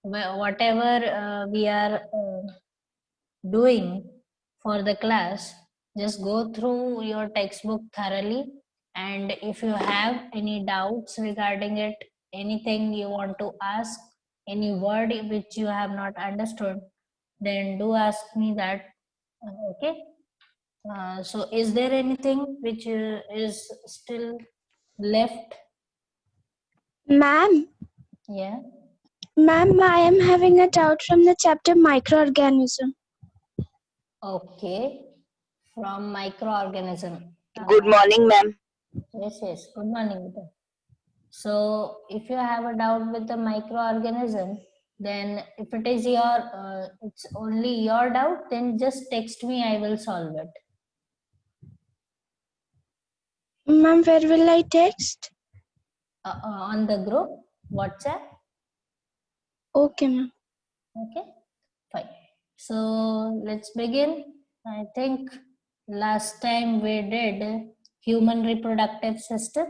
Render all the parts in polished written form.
whatever we are doing for the class, just go through your textbook thoroughly, and if you have any doubts regarding it, anything you want to ask, any word which you have not understood, then do ask me that. Okay. So is there anything which is still left? Ma'am, Yeah. ma'am, I am having a doubt from the chapter microorganism. Okay. From microorganism. Good morning, ma'am. Yes, yes. Good morning. Vita. So if you have a doubt with the microorganism, then if it is your, it's only your doubt, then just text me, I will solve it. Ma'am, where will I text? On the group, WhatsApp. Okay, ma'am. Okay, fine. So let's begin. I think last time we did human reproductive system.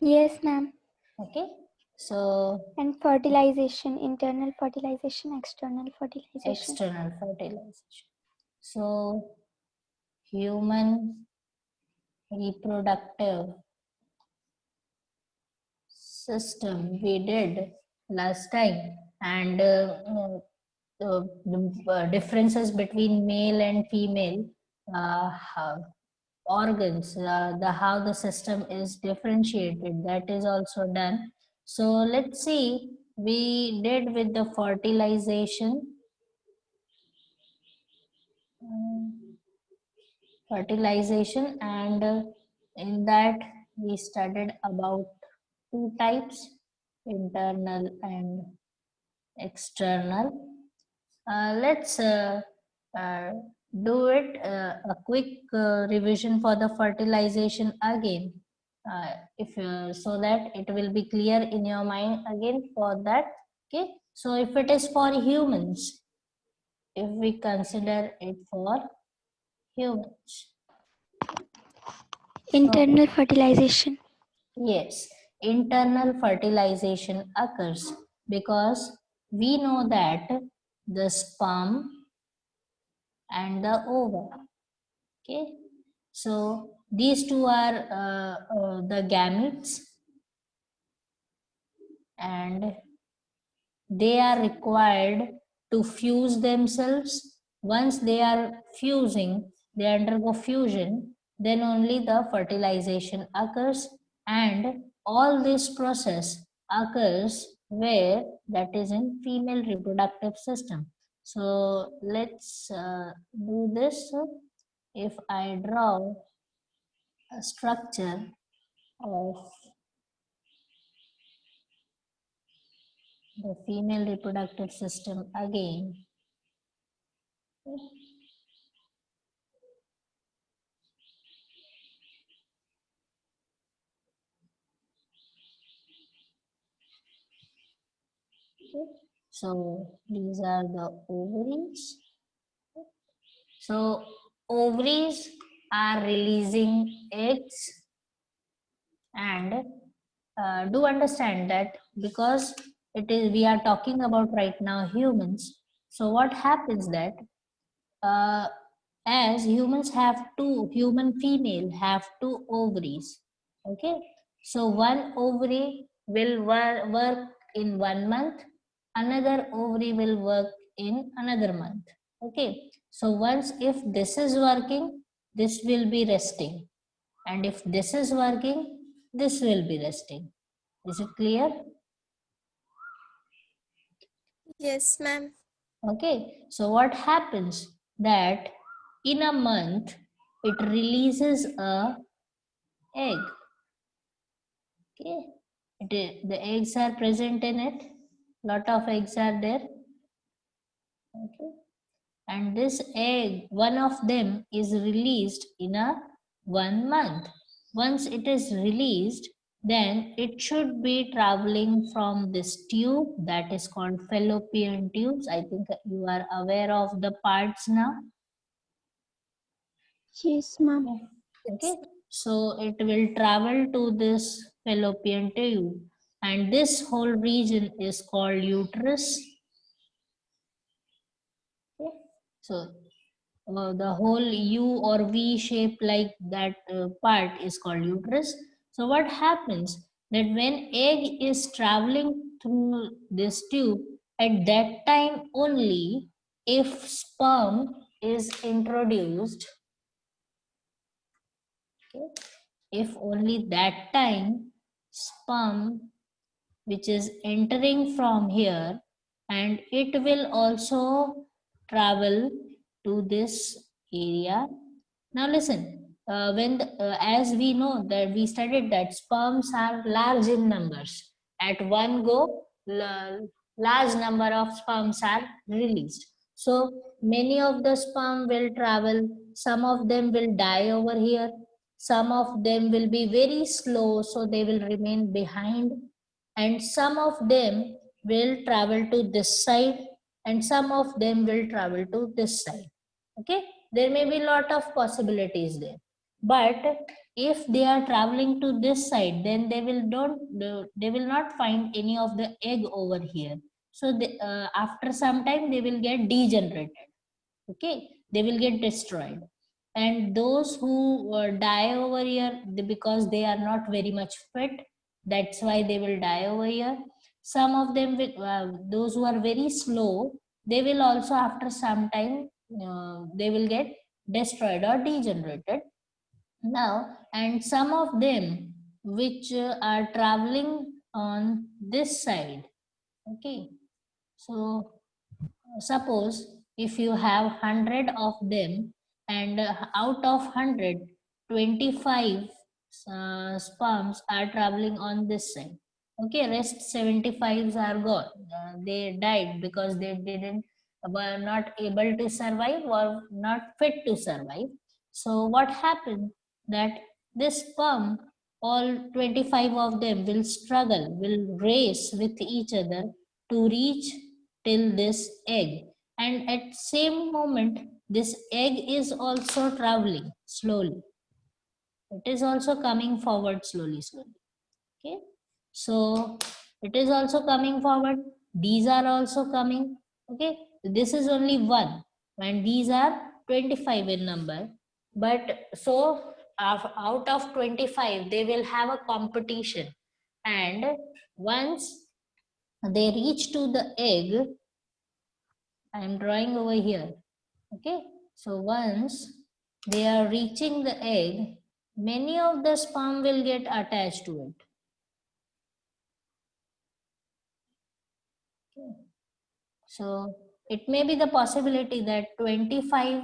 Yes, ma'am. Okay, so And fertilization, internal fertilization, external fertilization. external fertilization. So human reproductive system we did last time, and the differences between male and female organs, how the system is differentiated, that is also done. So let's see, we did with the fertilization. Fertilization, and in that we studied about two types, internal and external. Let's do it a quick revision for the fertilization again, if so that it will be clear in your mind again for that. Okay, so if it is for humans, if we consider it for humans, Internal fertilization. yes, internal fertilization occurs because we know that the sperm and the ova. Okay, so these two are the gametes, and they are required to fuse themselves. Once they are fusing, they undergo fusion, then only the fertilization occurs, and all this process occurs where, that is in female reproductive system. So let's do this. If I draw a structure of the female reproductive system again. So these are the ovaries. So ovaries are releasing eggs, and do understand that because it is, we are talking about right now humans. So what happens that as humans have two, human female have two ovaries. Okay, so one ovary will work in 1 month, another ovary will work in another month. Okay, so once if this is working, this will be resting, and if this is working, this will be resting. Is it clear? Yes, ma'am. Okay, so what happens that in a month it releases a egg. Okay, the eggs are present in it, lot of eggs are there. Okay, and this egg, one of them is released in a 1 month. Once it is released, then it should be traveling from this tube that is called fallopian tubes. I think you are aware of the parts now. Yes, ma'am. Okay, so it will travel to this fallopian tube, and this whole region is called uterus. Okay. So the whole U or V shape like that part is called uterus. So what happens that when egg is traveling through this tube, at that time only, if sperm is introduced, okay, if only that time sperm which is entering from here, and it will also travel to this area. Now listen, as we know that we studied that sperms are large in numbers. At one go, large number of sperms are released. So many of the sperm will travel. Some of them will die over here. Some of them will be very slow, so they will remain behind. And some of them will travel to this side, and some of them will travel to this side. Okay, there may be a lot of possibilities there, but if they are traveling to this side, then they will not find any of the egg over here. So after some time they will get degenerated. Okay, they will get destroyed, and those who die over here, because they are not very much fit, that's why they will die over here. Some of them will, those who are very slow, they will also after some time they will get destroyed or degenerated. Now, and some of them which are traveling on this side. Okay, so suppose if you have 100 of them, and out of 100, 25 sperms are traveling on this side. Okay, rest 75s are gone. They died because they didn't were not able to survive or not fit to survive. So what happened that this sperm, all 25 of them will struggle, will race with each other to reach till this egg, and at same moment this egg is also traveling slowly. It is also coming forward slowly. Okay, so it is also coming forward, these are also coming. Okay, this is only one, and these are 25 in number. But so out of 25 they will have a competition, and once they reach to the egg, I am drawing over here. Okay, so once they are reaching the egg, many of the sperm will get attached to it. Okay. So it may be the possibility that 25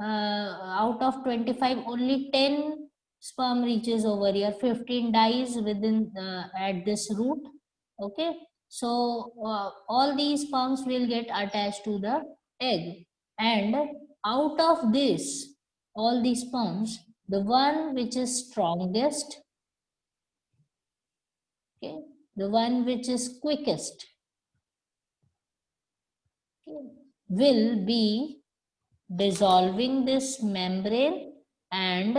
out of 25 only 10 sperm reaches over here, 15 dies within at this root. Okay, so all these sperms will get attached to the egg, and out of this all these sperms, the one which is strongest, okay, the one which is quickest, okay, will be dissolving this membrane and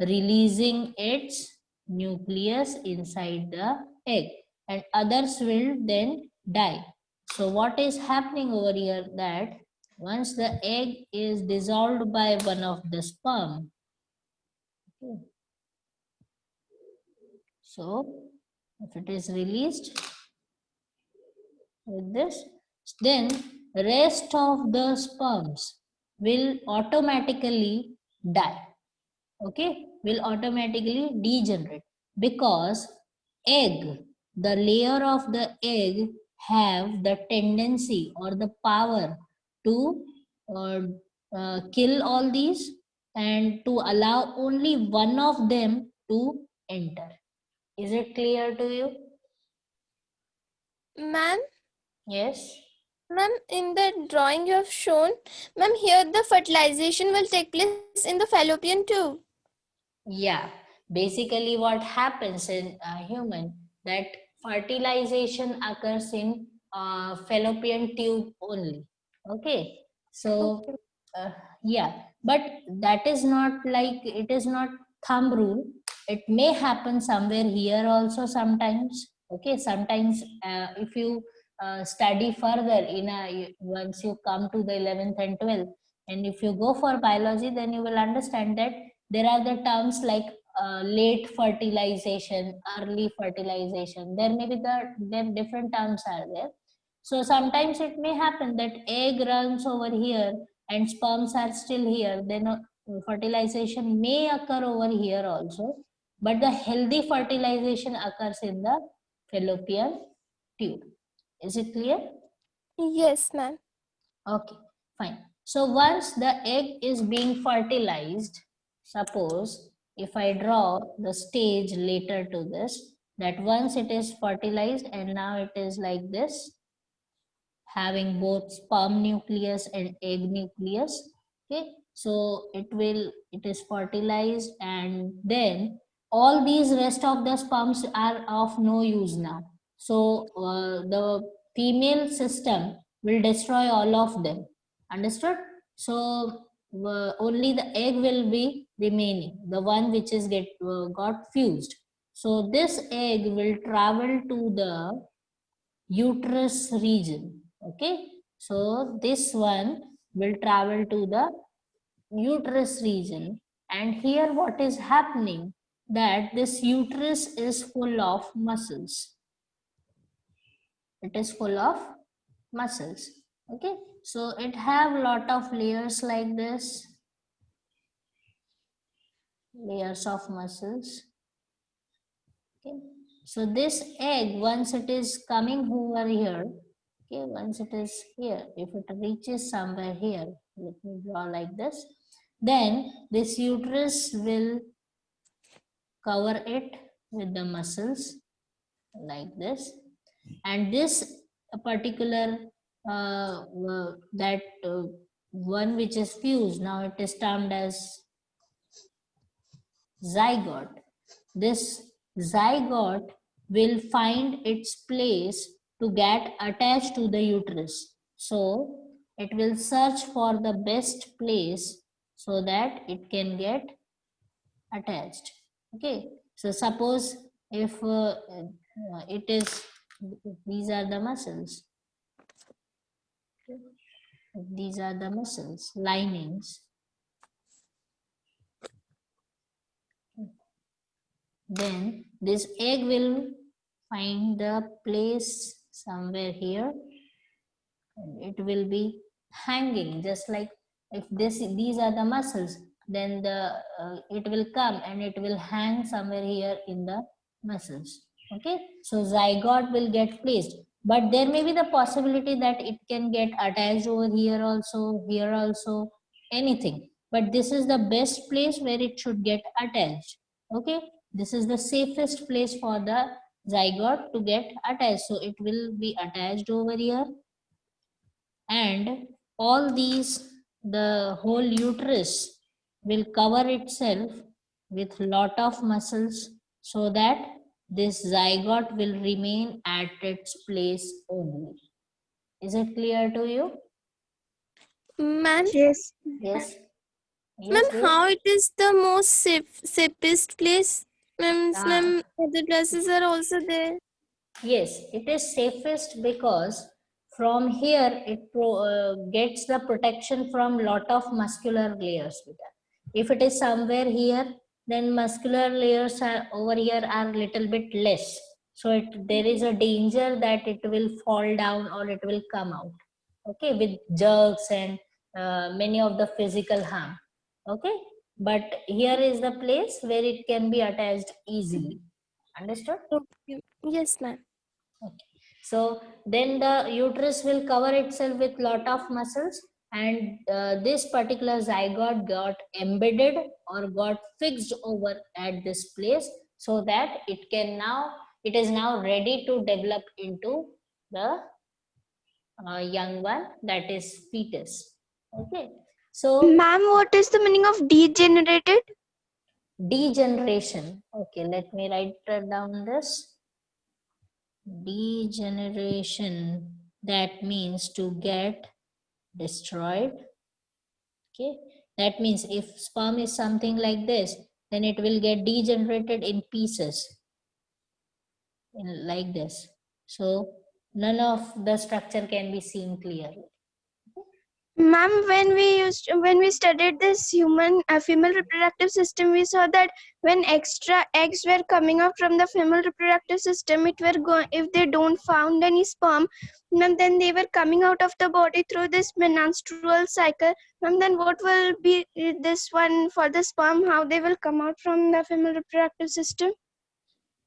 releasing its nucleus inside the egg, and others will then die. So what is happening over here, that once the egg is dissolved by one of the sperm, okay, so if it is released with this, then rest of the sperms will automatically die. Okay, will automatically degenerate, because egg, the layer of the egg have the tendency or the power to uh, kill all these and to allow only one of them to enter. Is it clear to you? Ma'am, Yes. ma'am, in the drawing you have shown, ma'am, here the fertilization will take place in the fallopian tube. Yeah, basically what happens in a human, that fertilization occurs in fallopian tube only. Okay, so Okay. yeah, but that is not like, it is not thumb rule. It may happen somewhere here also sometimes, Okay, sometimes if you study further once you come to the 11th and 12th, and if you go for biology, then you will understand that there are the terms like late fertilization, early fertilization. There may be then different terms are there. So sometimes it may happen that egg runs over here and sperms are still here. Then fertilization may occur over here also, but the healthy fertilization occurs in the fallopian tube. Is it clear? Yes, ma'am. Okay, fine. So once the egg is being fertilized, suppose if I draw the stage later to this, that once it is fertilized and now it is like this, having both sperm nucleus and egg nucleus. Okay, so it is fertilized, and then all these rest of the sperms are of no use now. So the female system will destroy all of them. Understood? So only the egg will be remaining, the one which is got fused. So this egg will travel to the uterus region. Okay, so this one will travel to the uterus region, and here what is happening, that this uterus is full of muscles. It is full of muscles. Okay, so it have lot of layers like this, layers of muscles. Okay, so this egg, once it is coming over here, okay, once it is here, if it reaches somewhere here, let me draw like this, then this uterus will cover it with the muscles like this, and this particular that one which is fused, now it is termed as zygote. This zygote will find its place to get attached to the uterus. So it will search for the best place so that it can get attached. Okay, so suppose if it is, these are the muscles. These are the muscles, linings. Then this egg will find the place somewhere here, and it will be hanging just like, if these are the muscles, then it will come and it will hang somewhere here in the muscles. Okay, so zygote will get placed, but there may be the possibility that it can get attached over here also, anything, but this is the best place where it should get attached. Okay, this is the safest place for the zygote to get attached, so it will be attached over here, and all these, the whole uterus will cover itself with lot of muscles, so that this zygote will remain at its place only. Is it clear to you? Ma'am, Yes. Yes. ma'am, Yes, dear. how it is the most safest place? Ah. Ma'am, other classes are also there. Yes, it is safest because from here it gets the protection from lot of muscular layers. If it is somewhere here, then muscular layers are over here are little bit less. So there is a danger that it will fall down or it will come out. Okay, with jerks and many of the physical harm. Okay, but here is the place where it can be attached easily. Understood? Okay. Yes, ma'am. Okay. So then the uterus will cover itself with lot of muscles, and this particular zygote got embedded or got fixed over at this place, so that it is now ready to develop into the young one, that is fetus. Okay. So Ma'am, what is the meaning of degenerated? degeneration. Okay, let me write down this. Degeneration, that means to get destroyed. Okay, that means if sperm is something like this, then it will get degenerated in pieces. like this. So none of the structure can be seen clearly. Ma'am, when we studied this female reproductive system, we saw that when extra eggs were coming out from the female reproductive system, if they don't found any sperm, ma'am, then they were coming out of the body through this menstrual cycle. Ma'am, then what will be this one for the sperm? How they will come out from the female reproductive system?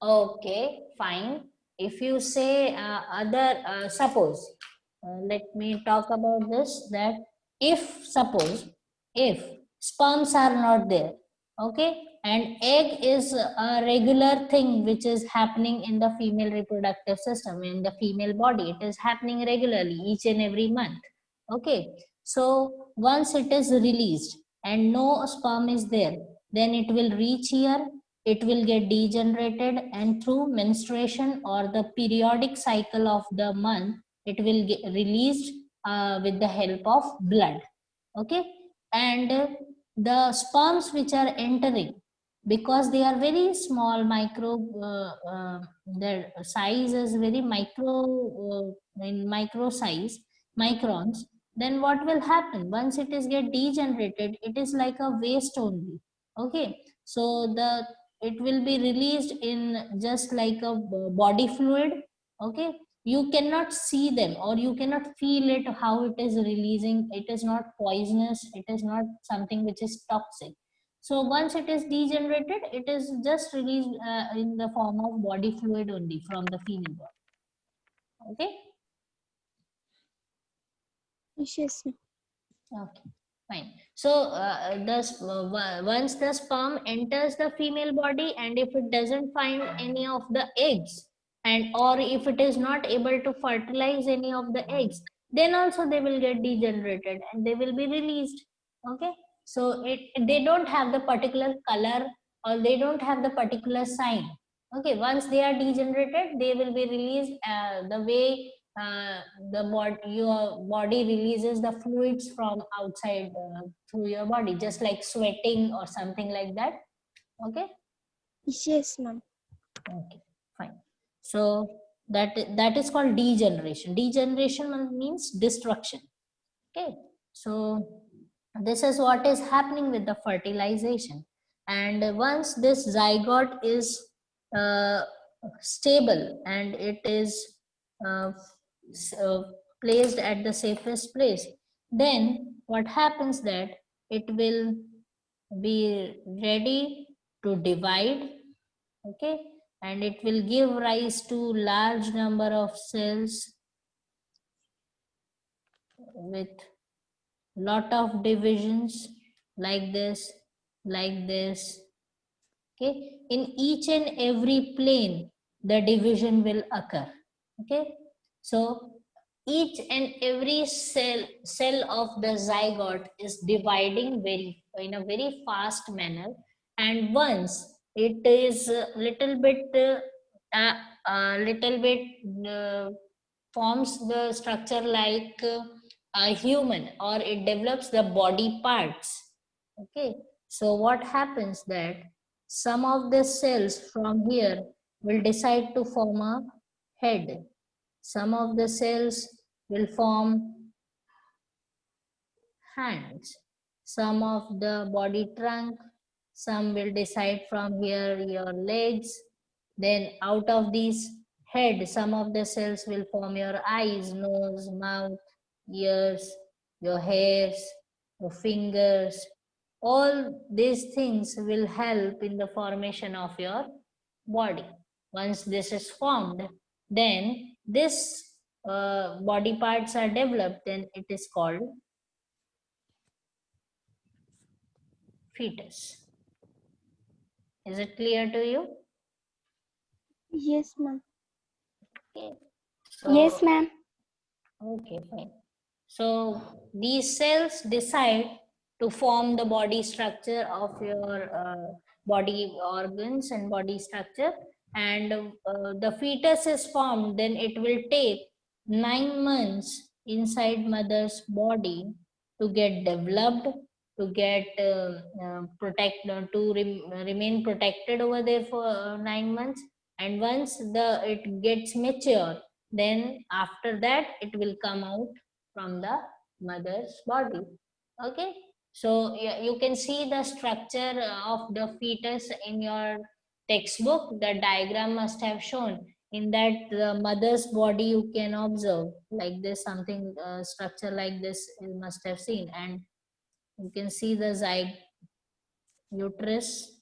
Okay, fine. If you say suppose, let me talk about this, that if sperms are not there, okay, and egg is a regular thing which is happening in the female reproductive system, in the female body, it is happening regularly each and every month, okay. So once it is released and no sperm is there, then it will reach here, it will get degenerated, and through menstruation or the periodic cycle of the month, it will get released with the help of blood, okay. And the sperms which are entering, because they are very small, their size is very in micro size, microns, then what will happen once it is get degenerated, it is like a waste only, okay. So it will be released in just like a body fluid, okay. You cannot see them or you cannot feel it, how it is releasing. It is not poisonous, it is not something which is toxic. So once it is degenerated, it is just released in the form of body fluid only from the female body, okay. Yes, ma'am. Okay, fine. So once the sperm enters the female body, and if it doesn't find any of the eggs, and or if it is not able to fertilize any of the eggs, then also they will get degenerated and they will be released. Okay. So they don't have the particular color or they don't have the particular sign. Okay. Once they are degenerated, they will be released the way uh, your body releases the fluids from outside through your body, just like sweating or something like that. Okay. Yes, ma'am. Okay, fine. So that is called degeneration. Degeneration means destruction. Okay. So this is what is happening with the fertilization. And once this zygote is uh, stable and it is uh, placed at the safest place, then what happens that it will be ready to divide, okay, and it will give rise to large number of cells with lot of divisions, like this, like this, okay. In each and every plane the division will occur, okay. So each and every cell of the zygote is dividing in a very fast manner, and once it is a little bit uh, forms the structure like a human, or it develops the body parts, okay. So what happens that some of the cells from here will decide to form a head, some of the cells will form hands, some of the body trunk, some will decide from here your legs, then out of these head, some of the cells will form your eyes, nose, mouth, ears, your hairs, your fingers. All these things will help in the formation of your body. Once this is formed, then this body parts are developed, then it is called fetus. Is it clear to you? Yes, ma'am. Okay. Yes, So, ma'am. okay, fine. So these cells decide to form the body structure of your body organs and body structure, and the fetus is formed, then it will take 9 months inside mother's body to get developed, to get remain protected over there for 9 months, and once it gets mature, then after that it will come out from the mother's body. Okay, so you can see the structure of the fetus in your textbook. The diagram must have shown. In that the mother's body you can observe like this, something structure like this you must have seen, and you can see the zygote uterus,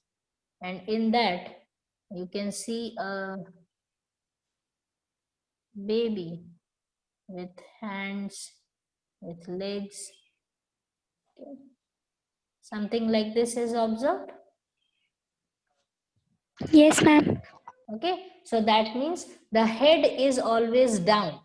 and in that you can see a baby with hands, with legs. Okay. Something like this is observed. Yes, ma'am. Okay, so that means the head is always down.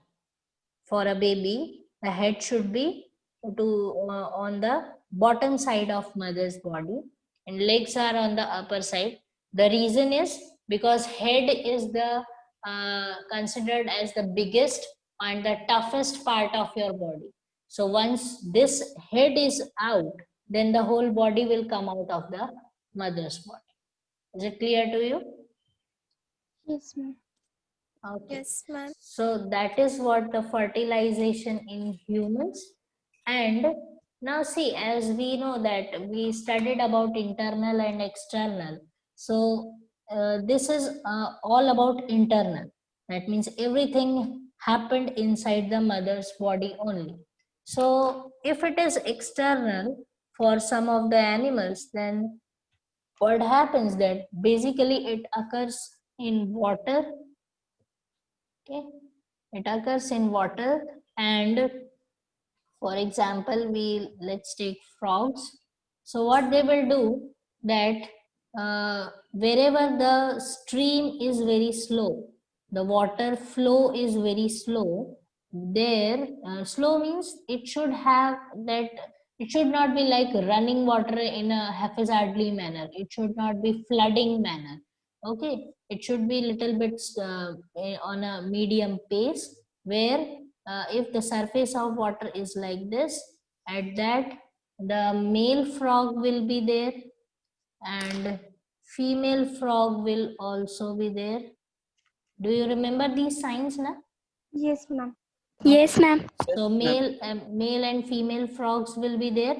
For a baby, the head should be on the bottom side of mother's body, and legs are on the upper side. The reason is because head is the considered as the biggest and the toughest part of your body. So once this head is out, then the whole body will come out of the mother's body. Is it clear to you? Yes, ma'am. Okay. Yes, ma'am. So that is what the fertilization in humans. And now see, as we know that we studied about internal and external. So this is all about internal. That means everything happened inside the mother's body only. So if it is external for some of the animals, then what happens that basically it occurs in water. Okay, it occurs in water, and for example, let's take frogs. So what they will do that wherever the stream is very slow, the water flow is very slow. There, slow means it should have that. It should not be like running water in a haphazardly manner. It should not be flooding manner. Okay, it should be little bit on a medium pace, where if the surface of water is like this, at that the male frog will be there and female frog will also be there. Do you remember these signs now? Yes, ma'am. Okay. Yes, ma'am. So male and female frogs will be there,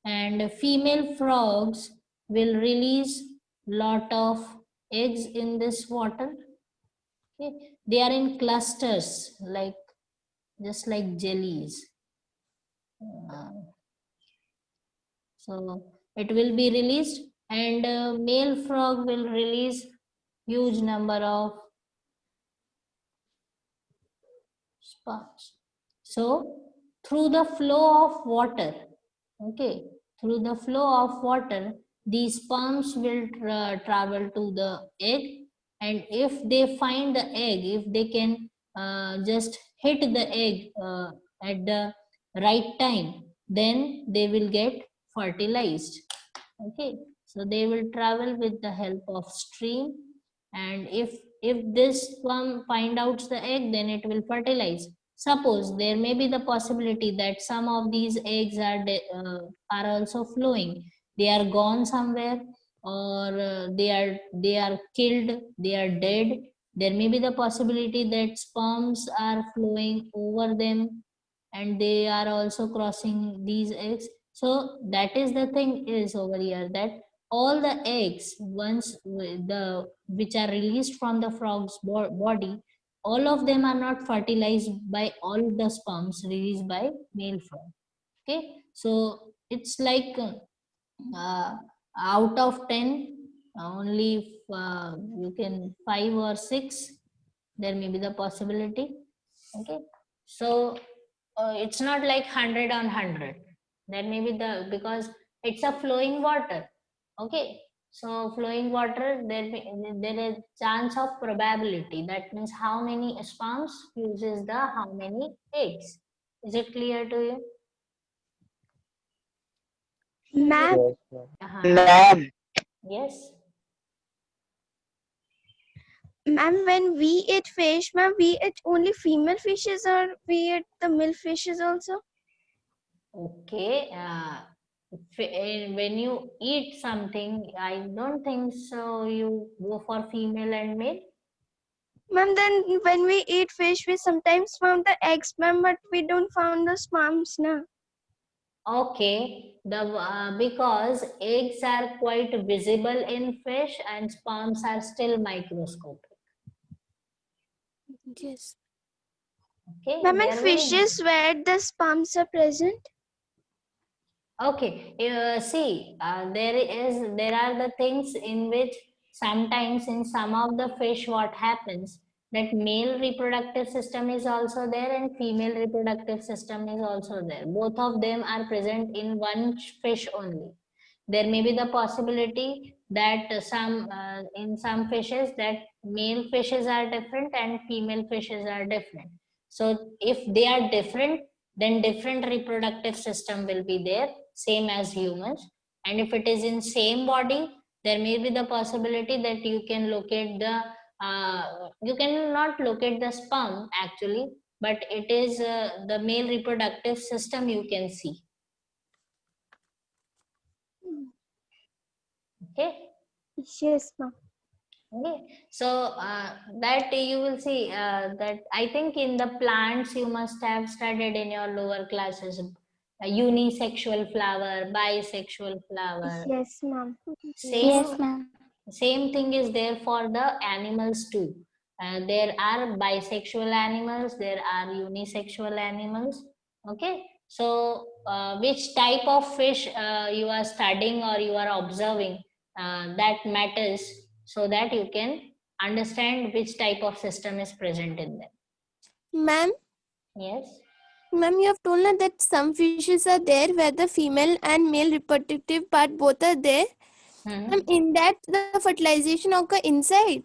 and female frogs will release lot of eggs in this water. Okay. They are in clusters, like just like jellies. So it will be released, and male frog will release huge number of sperms. So through the flow of water, okay, through the flow of water, these sperms will travel to the egg, and if they find the egg, if they can just hit the egg at the right time, then they will get fertilized. Okay, so they will travel with the help of stream, and if this sperm find out the egg, then it will fertilize. Suppose there may be the possibility that some of these eggs are also flowing, they are gone somewhere, or they are killed, they are dead. There may be the possibility that sperms are flowing over them, and they are also crossing these eggs. So that is the thing is over here, that all the eggs once the which are released from the frog's body, all of them are not fertilized by all the sperms released by male frog. Okay, so it's like uh, out of 10, only you can 5 or 6 there may be the possibility. Okay, so it's not like 100 on 100. That may be the, because it's a flowing water. Okay, so flowing water, there is chance of probability. That means how many sperms uses the how many eggs. Is it clear to you? Ma'am, Yes, ma'am. Uh-huh. Ma'am, Yes. when we eat fish, ma'am, we eat only female fishes or we eat the male fishes also? Okay. When you eat something, I don't think so you go for female and male. Ma'am, then when we eat fish, we sometimes found the eggs, ma'am, but we don't found the sperms, na. Okay, because eggs are quite visible in fish and sperms are still microscopic. Yes. Okay, Ma'am, they in are very. fishes where the sperms are present. Okay, there are the things in which sometimes in some of the fish what happens, that male reproductive system is also there and female reproductive system is also there. Both of them are present in one fish only. There may be the possibility that in some fishes that male fishes are different and female fishes are different. So if they are different, then different reproductive system will be there, same as humans. And if it is in same body, there may be the possibility that you can locate the you cannot locate the sperm actually, but it is the male reproductive system you can see. Okay. Yes, ma'am. Okay, so that you will see that I think in the plants you must have studied in your lower classes, a unisexual flower, bisexual flower. Yes, ma'am. Same Yes, ma'am. same thing is there for the animals too. There are bisexual animals, there are unisexual animals. Okay, so which type of fish you are studying or you are observing, that matters, so that you can understand which type of system is present in them. Ma'am, Yes. ma'am, you have told us that some fishes are there where the female and male reproductive part both are there. Hmm. Ma'am, in that the fertilization occur inside.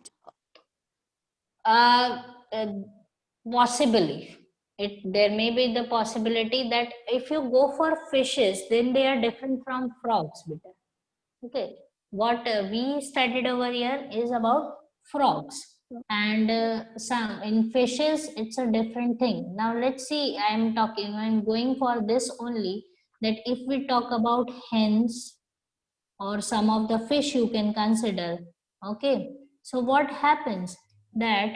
Uh, uh, Possibly. There may be the possibility that if you go for fishes, then they are different from frogs. Beta. Okay. What we studied over here is about frogs, and some in fishes it's a different thing. Now let's see. I'm going for this only, that if we talk about hens or some of the fish you can consider. Okay, so what happens that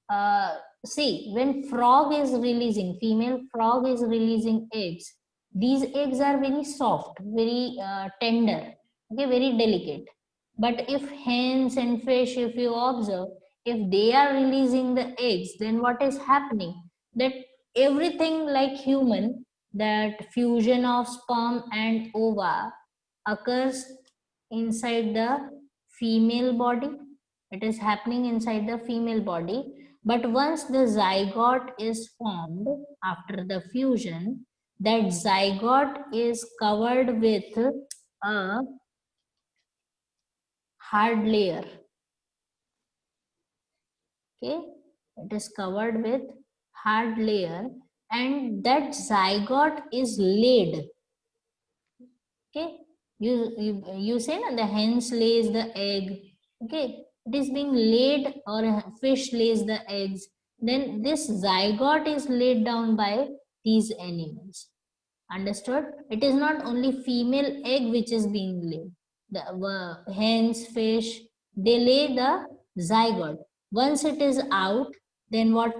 uh, see, when frog is releasing, female frog is releasing eggs, these eggs are very soft, very tender, okay, very delicate. But if hens and fish, if you observe, if they are releasing the eggs, then what is happening, that everything like human, that fusion of sperm and ova occurs inside the female body. It is happening inside the female body. But once the zygote is formed after the fusion, that zygote is covered with a hard layer. Okay, it is covered with hard layer, and that zygote is laid. Okay, you say na, the hens lays the egg. Okay, it is being laid, or a fish lays the eggs, then this zygote is laid down by these animals. Understood? It is not only female egg which is being laid. The hens, fish, they lay the zygote. Once it is out, then what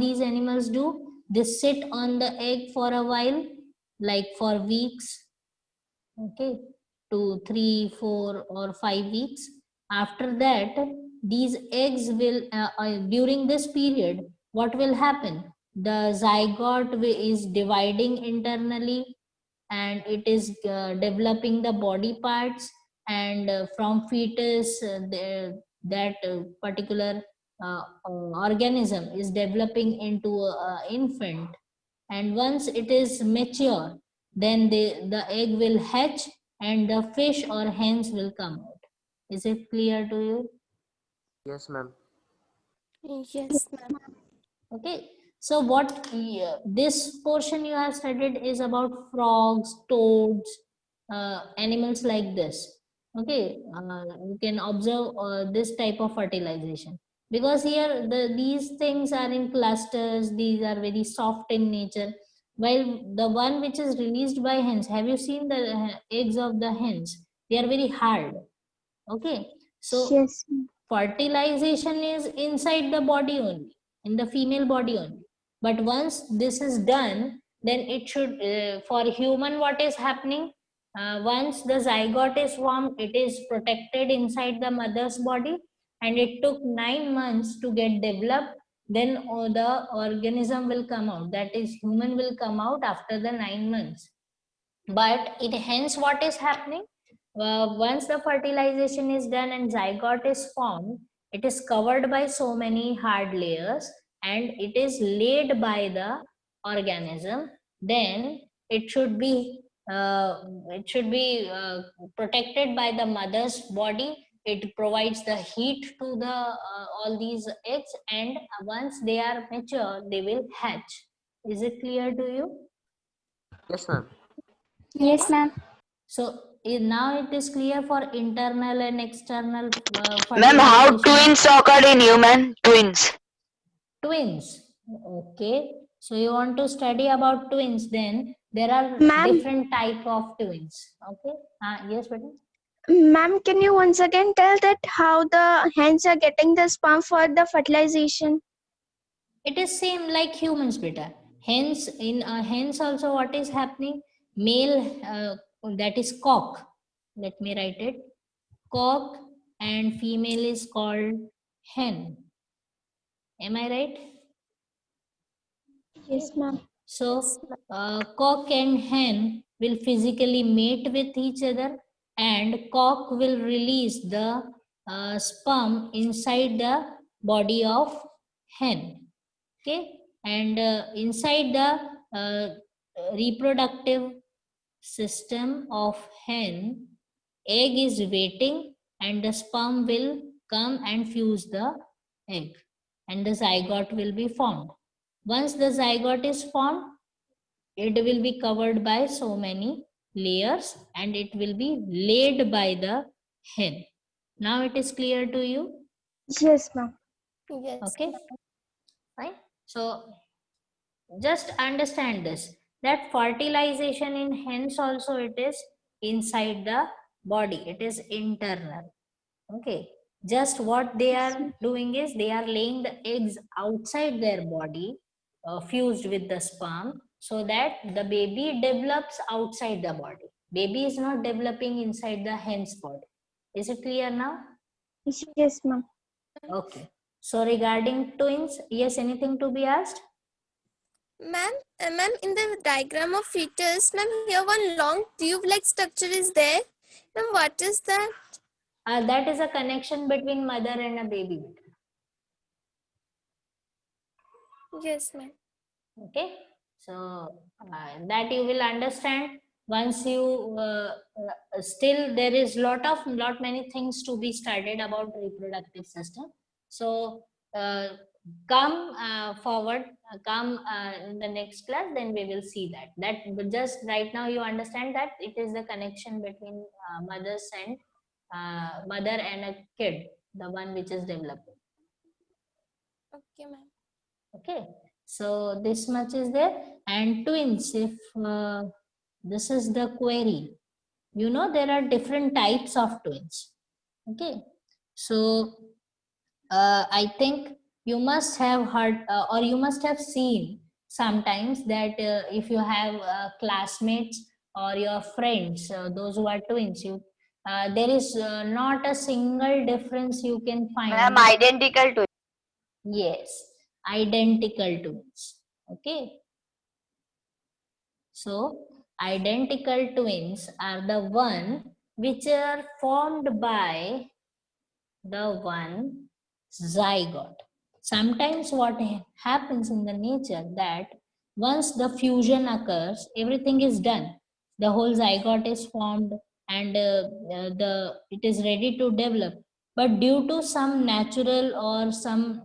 these animals do, they sit on the egg for a while, like for weeks. Okay, 2, 3, 4 or 5 weeks. After that, these eggs will during this period, what will happen, the zygote is dividing internally, and it is developing the body parts, and from fetus, that particular organism is developing into infant. And once it is mature, then the egg will hatch and the fish or hens will come out. Is it clear to you? Yes, ma'am. Yes, ma'am. Okay, so what this portion you have studied is about frogs, toads, animals like this. Okay, you can observe this type of fertilization, because here these things are in clusters, these are very soft in nature, while the one which is released by hens, have you seen the eggs of the hens? They are very hard. Okay, so Yes. fertilization is inside the body only, in the female body only. But once this is done, then it should, for human, what is happening? Once the zygote is formed, it is protected inside the mother's body, and it took 9 months to get developed. Then the organism will come out, that is human will come out after the 9 months. But it, hence what is happening, once the fertilization is done and zygote is formed, it is covered by so many hard layers and it is laid by the organism. Then it should be protected by the mother's body. It provides the heat to the all these eggs, and once they are mature, they will hatch. Is it clear to you? Yes, ma'am. Yes, ma'am. So now it is clear for internal and external Ma'am, how fertilization. twins occur in human? Twins. Twins. Okay. So you want to study about twins, then there are Ma'am. different type of twins. Okay. Yes, Beta. Ma'am, can you once again tell that how the hens are getting the sperm for the fertilization? It is same like humans, Beta. Hence, in hence also what is happening? Male, that is cock. Let me write it. Cock, and female is called hen. Am I right? Yes, ma'am. So cock and hen will physically mate with each other, and cock will release the sperm inside the body of hen. Okay, and inside the reproductive system of hen, egg is waiting, and the sperm will come and fuse the egg, and the zygote will be formed. Once the zygote is formed, it will be covered by so many layers and it will be laid by the hen. Now it is clear to you? Yes, ma'am. Yes. Okay, fine. So just understand this, that fertilization in hens also, it is inside the body, it is internal. Okay, just what they are doing is they are laying the eggs outside their body, fused with the sperm, so that the baby develops outside the body. Baby is not developing inside the hen's body. Is it clear now? Yes, ma'am. Okay. So regarding twins, yes, anything to be asked? Ma'am, in the diagram of fetus, ma'am, here one long tube-like structure is there. Ma'am, what is that? That is a connection between mother and a baby. Yes, ma'am. Okay, so that you will understand once you still there is lot many things to be studied about reproductive system. So come forward, come in the next class, then we will see that but just right now you understand that it is the connection between mother and a kid, the one which is developing. Okay, ma'am. Okay, so this much is there. And twins, if this is the query, you know there are different types of twins. Okay, so I think you must have heard or you must have seen sometimes that if you have classmates or your friends, those who are twins, you there is not a single difference you can Ma'am, find. identical to. Yes, identical twins. Okay. So, identical twins are the one which are formed by the one zygote. Sometimes what happens in the nature that once the fusion occurs, everything is done. The whole zygote is formed and it is ready to develop. But due to some natural or some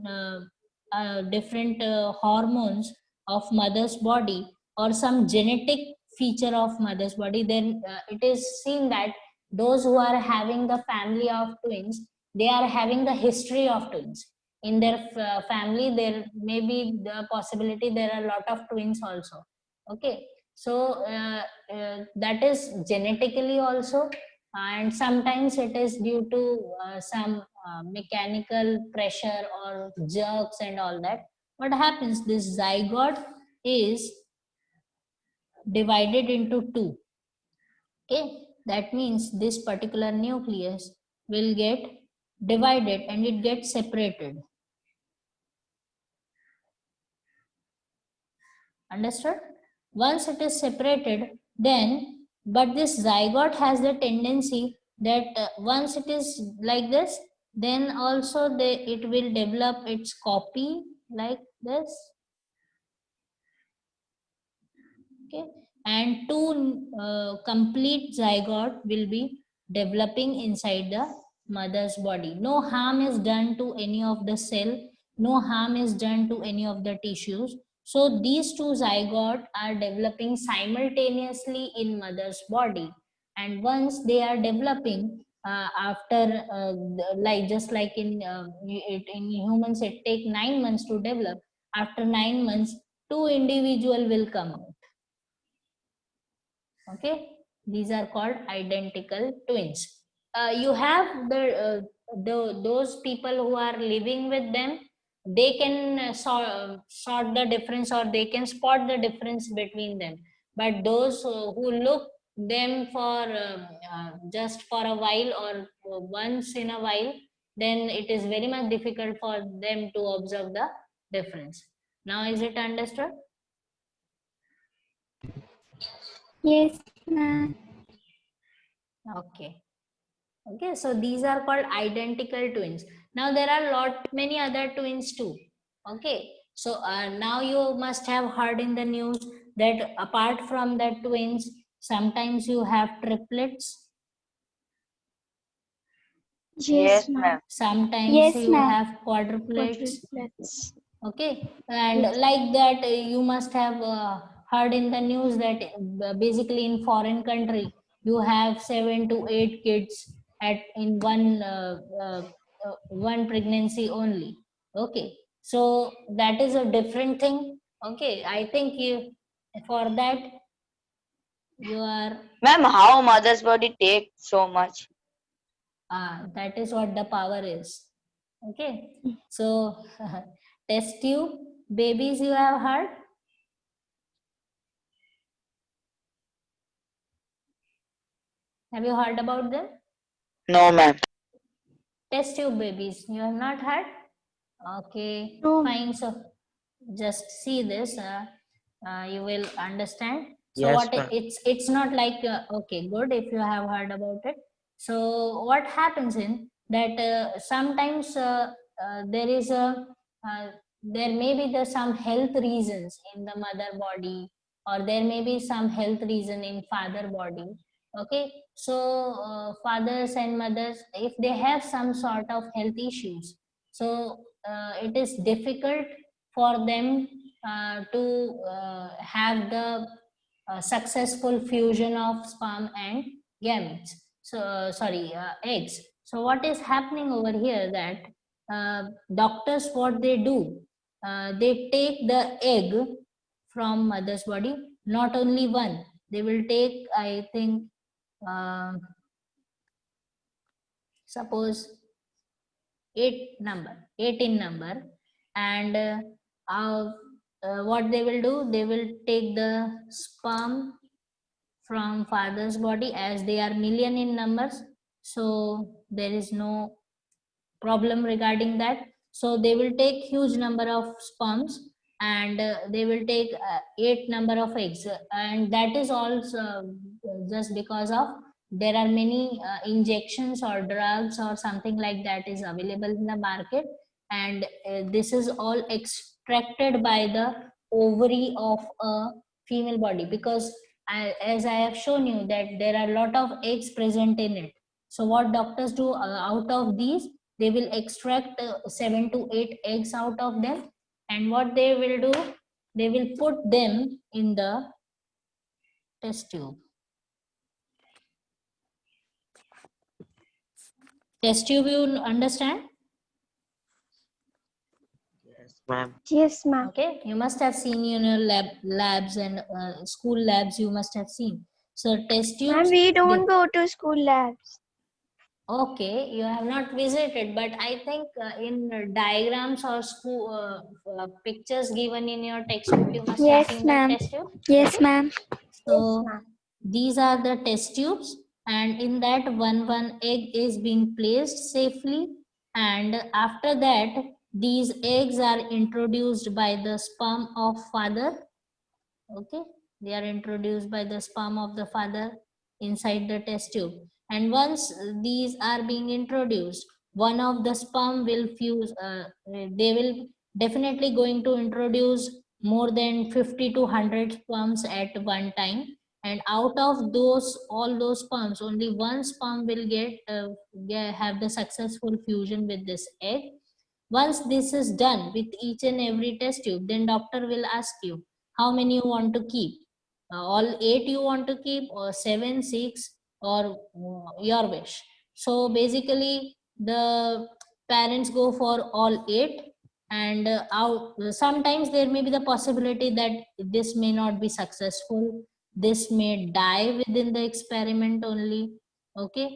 different hormones of mother's body or some genetic feature of mother's body, then it is seen that those who are having the family of twins, they are having the history of twins in their family. There may be the possibility there are a lot of twins also. Okay, so that is genetically also. and sometimes it is due to some mechanical pressure or jerks and all that. What happens, this zygote is divided into two. Okay, that means this particular nucleus will get divided and it gets separated. Understood? Once it is separated, then, but this zygote has the tendency that once it is like this, then also it will develop its copy like this. Okay, and two complete zygote will be developing inside the mother's body. No harm is done to any of the cell, no harm is done to any of the tissues. So these two zygote are developing simultaneously in mother's body, and once they are developing after like just like in humans it take 9 months to develop. After 9 months, two individual will come out. Okay, these are called identical twins. You have those people who are living with them, they can sort the difference, or they can spot the difference between them. But those who look them for just for a while or once in a while, then it is very much difficult for them to observe the difference. Now is it understood? Yes, ma'am. Okay. Okay, so these are called identical twins. Now there are many other twins too. Okay, so now you must have heard in the news that apart from the twins, sometimes you have triplets, Yes, Yes, ma'am. ma'am. sometimes Yes, you ma'am. have quadruplets. Quadruplets. Okay, and Yes. like that you must have heard in the news that basically in foreign country you have 7 to 8 kids at in one pregnancy only. Okay, so that is a different thing. Okay, I think you for that you are Ma'am, how mother's body takes so much? that is what the power is. Okay, so test tube babies you have heard. Have you heard about them? No, ma'am. Test tube babies. You have not heard? Okay, No. fine. So just see this. You will understand. So Yes, what ma'am. it's not like okay, good if you have heard about it. So what happens in that sometimes there is a there may be some health reasons in the mother body, or there may be some health reason in father body. Okay, so fathers and mothers, if they have some sort of health issues, so it is difficult for them to have the successful fusion of sperm and gametes. So sorry, eggs. So what is happening over here that doctors, what they do, they take the egg from mother's body, not only one, they will take, I think, uh, suppose 8 in number, and what they will do, they will take the sperm from father's body, as they are million in numbers, so there is no problem regarding that. So they will take huge number of sperms, and they will take 8 number of eggs, and that is also just because of there are many injections or drugs or something like that is available in the market, and this is all extracted by the ovary of a female body, because as I have shown you that there are a lot of eggs present in it. So what doctors do, out of these they will extract 7 to 8 eggs out of them, and what they will do, they will put them in the test tube. Test tube, you understand? Yes, ma'am. Yes, ma'am. Okay, you must have seen in your labs and school labs, you must have seen. So test Ma'am, tubes. we don't go to school labs. Okay, you have not visited, but I think in diagrams or school pictures given in your textbook, you must have Yes, seen that ma'am. test tube. Yes, Okay. ma'am. So ma'am. these are the test tubes, and in that one egg is being placed safely, and after that these eggs are introduced by the sperm of father. Okay, they are introduced by the sperm of the father inside the test tube, and once these are being introduced, one of the sperm will fuse, they will definitely going to introduce more than 50 to 100 sperms at one time, and out of those all those sperms only one sperm will have the successful fusion with this egg. Once this is done with each and every test tube, then doctor will ask you how many you want to keep. All 8 you want to keep, or 7, 6, or your wish. So basically, the parents go for all 8, and sometimes there may be the possibility that this may not be successful. This may die within the experiment only. Okay,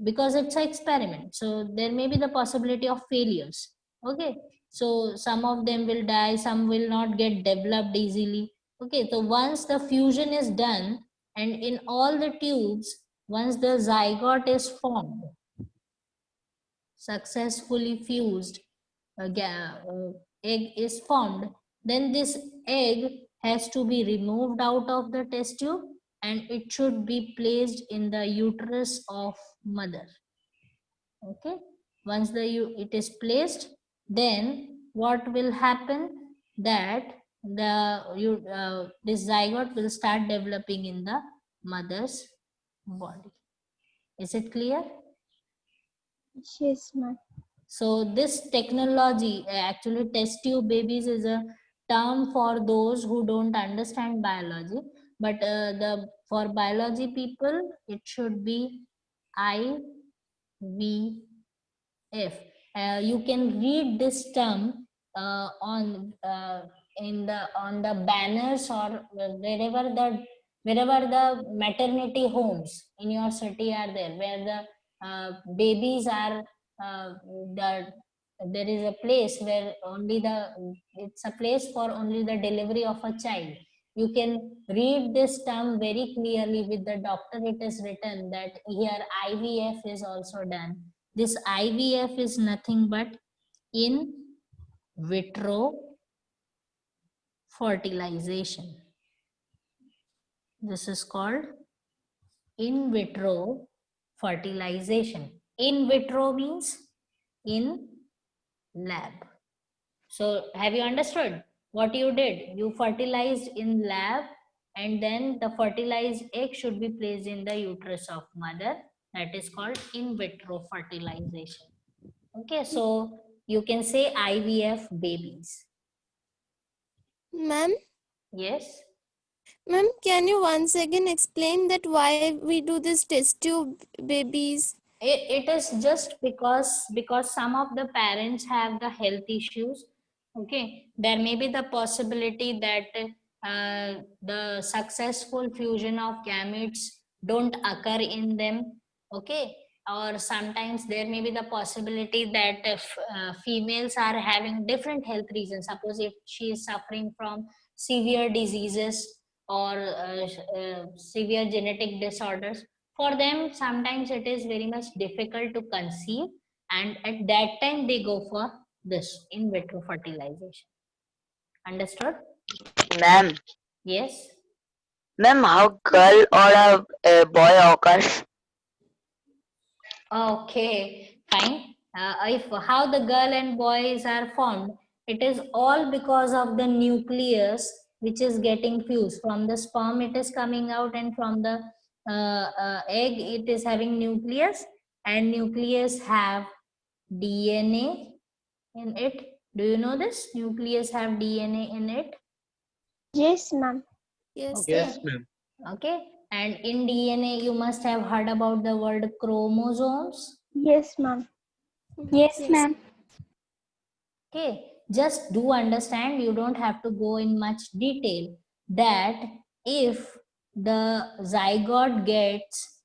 because it's an experiment, so there may be the possibility of failures. Okay, so some of them will die, some will not get developed easily. Okay, so once the fusion is done, and in all the tubes, once the zygote is formed, successfully fused, egg is formed, then this egg has to be removed out of the test tube, and it should be placed in the uterus of mother. Okay, once it is placed, then what will happen, that this zygote will start developing in the mother's body. Is it clear? Yes, ma'am. So this technology, actually test tube babies is a term for those who don't understand biology, but the for biology people it should be IVF. You can read this term on in the on the banners, or wherever the maternity homes in your city are there, where the babies are, the there is a place where only it's a place for only the delivery of a child. You can read this term very clearly with the doctor. It is written that here IVF is also done. This IVF is nothing but in vitro fertilization. This is called in vitro fertilization. In vitro means in lab. So have you understood what you did? You fertilized in lab, and then the fertilized egg should be placed in the uterus of mother. That is called in vitro fertilization. Okay, so you can say IVF babies. Ma'am, Yes. ma'am, can you once again explain that why we do this test tube babies? It is just because some of the parents have the health issues. Okay, there may be the possibility that the successful fusion of gametes don't occur in them. Okay, or sometimes there may be the possibility that if females are having different health reasons, suppose if she is suffering from severe diseases, or severe genetic disorders, for them sometimes it is very much difficult to conceive, and at that time they go for this in vitro fertilization. Understood? Ma'am, Yes. ma'am, how girl or a boy occurs? Okay, fine. If how the girl and boys are formed, it is all because of the nucleus which is getting fused. From the sperm it is coming out, and from the egg it is having nucleus, and nucleus have DNA in it. Do you know this? Nucleus have DNA in it. Yes, ma'am. Yes, Okay. sir. Okay. And in DNA you must have heard about the word chromosomes. Yes, ma'am. Yes, Yes. ma'am. Okay, just do understand, you don't have to go in much detail, that if the zygote gets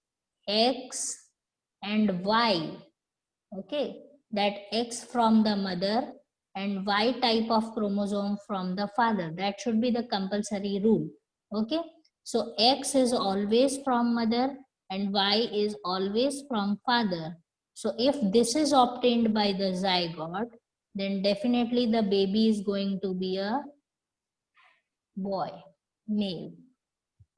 X and Y. Okay, that X from the mother and Y type of chromosome from the father. That should be the compulsory rule. Okay, so X is always from mother and Y is always from father. So if this is obtained by the zygote, then definitely the baby is going to be a boy, male.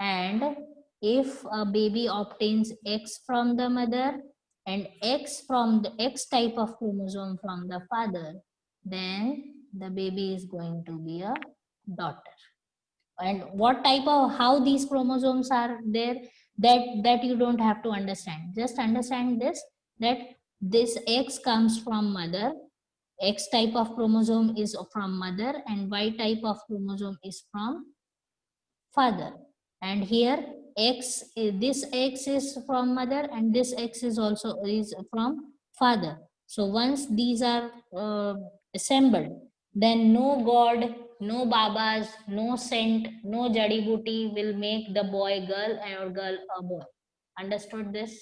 And if a baby obtains X from the mother and X from the X type of chromosome from the father, then the baby is going to be a daughter. And what type of, how these chromosomes are there, that you don't have to understand. Just understand this, that this X comes from mother, X type of chromosome is from mother, and Y type of chromosome is from father. And here X, this X is from mother and this X is also is from father. So once these are assembled, then no god, no babas, no saint, no jadi booty will make the boy girl or girl a boy. Understood this?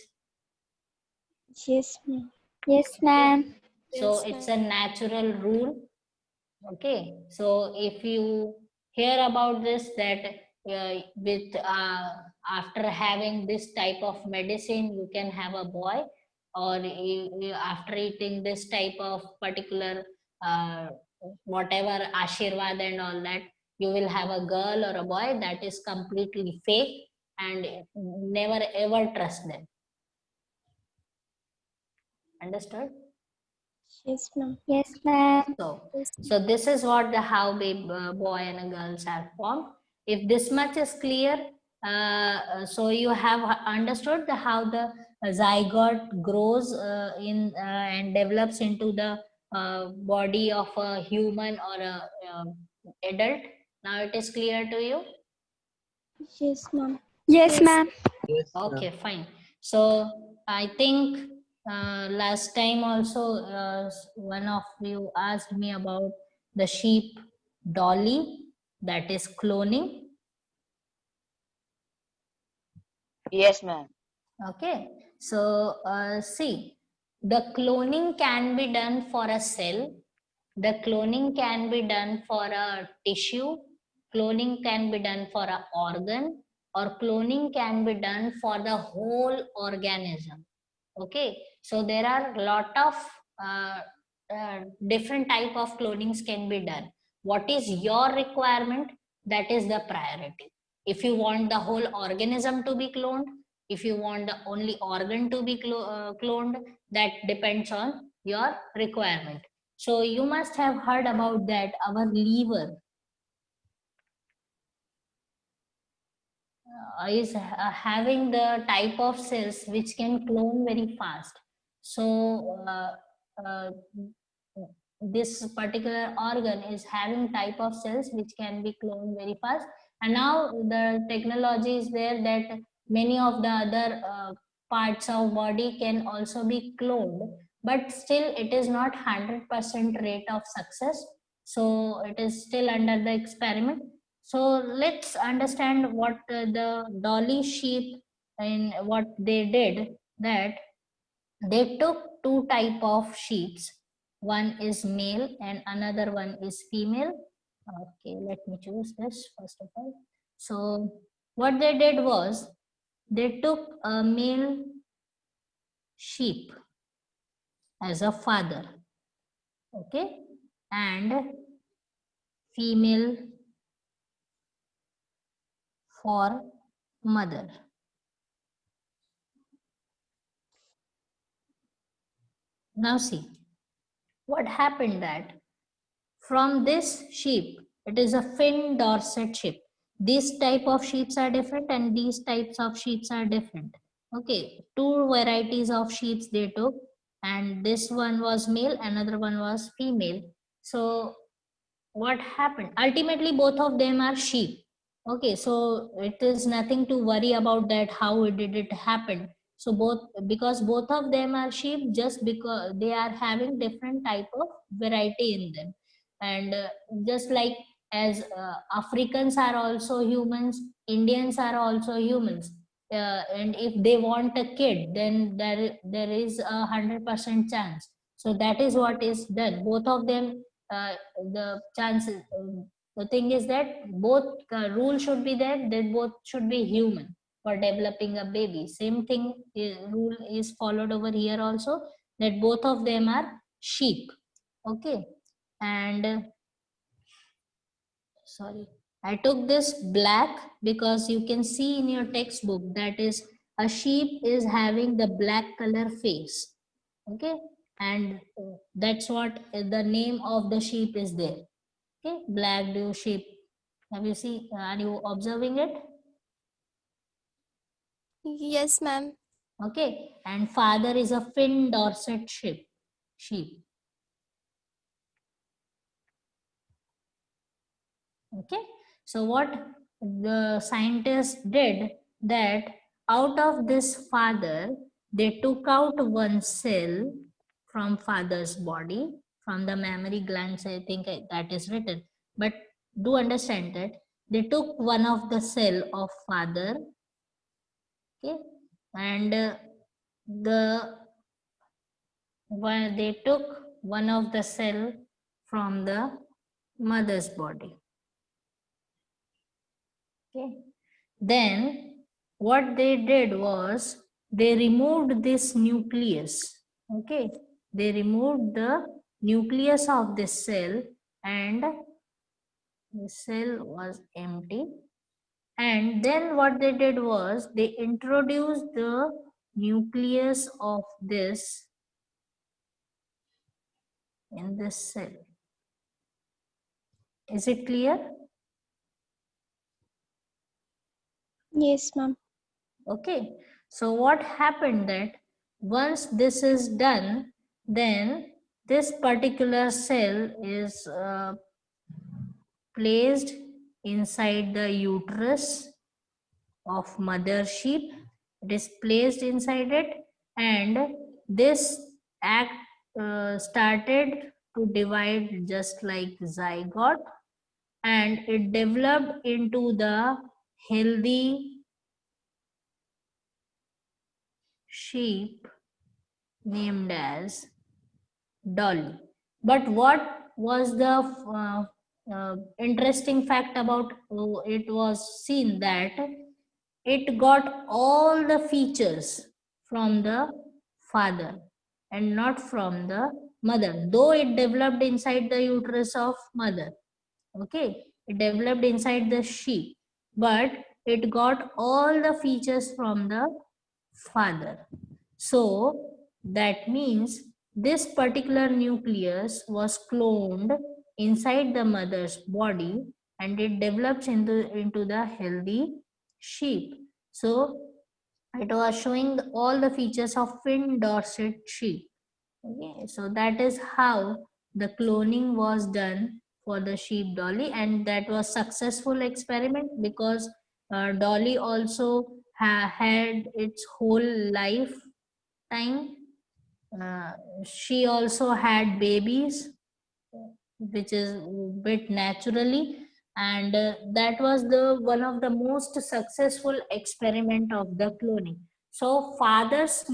Yes, ma'am. Yes, ma'am. So it's a natural rule. Okay, so if you hear about this, that with after having this type of medicine you can have a boy, or after eating this type of particular uh, whatever ashirvad and all that, you will have a girl or a boy, that is completely fake, and never ever trust them. Understood? Yes, ma'am. Yes, ma'am. So this is what the how boy and a girls are formed. If this much is clear, so you have understood the how the zygote grows in and develops into the body of a human or a adult. Now it is clear to you. Yes, ma'am. Yes, ma'am. Okay, fine. So I think last time also one of you asked me about the sheep dolly, that is cloning. Yes, ma'am. Okay, so see, the cloning can be done for a cell, the cloning can be done for a tissue, cloning can be done for an organ, or cloning can be done for the whole organism. Okay, so there are a lot of uh, different type of clonings can be done. What is your requirement? That is the priority. If you want the whole organism to be cloned, if you want the only organ to be cloned, that depends on your requirement. So you must have heard about that our liver is having the type of cells which can clone very fast. So uh, this particular organ is having type of cells which can be cloned very fast, and now the technology is there that many of the other parts of body can also be cloned, but still it is not 100% rate of success, so it is still under the experiment. So let's understand what the dolly sheep and what they did, that they took two type of sheeps, one is male and another one is female. Okay, let me choose this first of all. So what they did was they took a male sheep as a father, okay, and female for mother. Now see what happened, that from this sheep, it is a fin dorset sheep. These type of sheep are different and these types of sheep are different. Okay, two varieties of sheep they took, and this one was male, another one was female. So what happened? Ultimately, both of them are sheep. Okay, so it is nothing to worry about that how did it happen. So both, because both of them are sheep, just because they are having different type of variety in them, and just like as Africans are also humans, Indians are also humans. And if they want a kid, then there is 100% chance. So that is what is done. Both of them, the chances. The thing is that both rule should be there. That both should be human for developing a baby. Same thing rule is followed over here also. That both of them are sheep. Okay, and sorry, I took this black because you can see in your textbook that is a sheep is having the black color face. Okay, and that's what the name of the sheep is there. Okay, black dew sheep. Have you seen? Are you observing it? Yes, ma'am. Okay, and father is a fin Dorset sheep. Sheep. Okay, so what the scientists did, that out of this father they took out one cell from father's body, from the mammary glands. I think that is written, but do understand that they took one of the cell of father. Okay, and the one they took one of the cell from the mother's body. Okay, then what they did was they removed this nucleus. Okay, they removed the nucleus of this cell, and the cell was empty. And then what they did was they introduced the nucleus of this in this cell. Is it clear? Yes, ma'am. Okay, so what happened that once this is done, then this particular cell is placed inside the uterus of mother sheep. It is placed inside it, and this act started to divide just like zygote, and it developed into the healthy sheep named as Dolly. But what was the interesting fact about it was seen that it got all the features from the father and not from the mother, though it developed inside the uterus of mother. Okay, it developed inside the sheep, but it got all the features from the father. So that means this particular nucleus was cloned inside the mother's body, and it develops into the healthy sheep. So it was showing all the features of fin Dorset sheep. Okay, so that is how the cloning was done for the sheep Dolly, and that was successful experiment because Dolly also had its whole lifetime. She also had babies, which is bit naturally, and that was the one of the most successful experiment of the cloning. So father's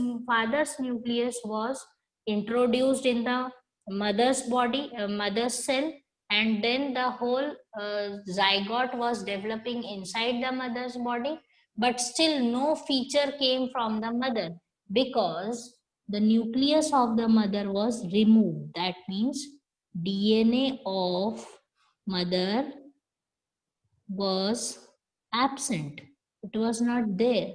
nucleus was introduced in the mother's body, mother's cell, and then the whole zygote was developing inside the mother's body, but still no feature came from the mother because the nucleus of the mother was removed. That means DNA of mother was absent. It was not there.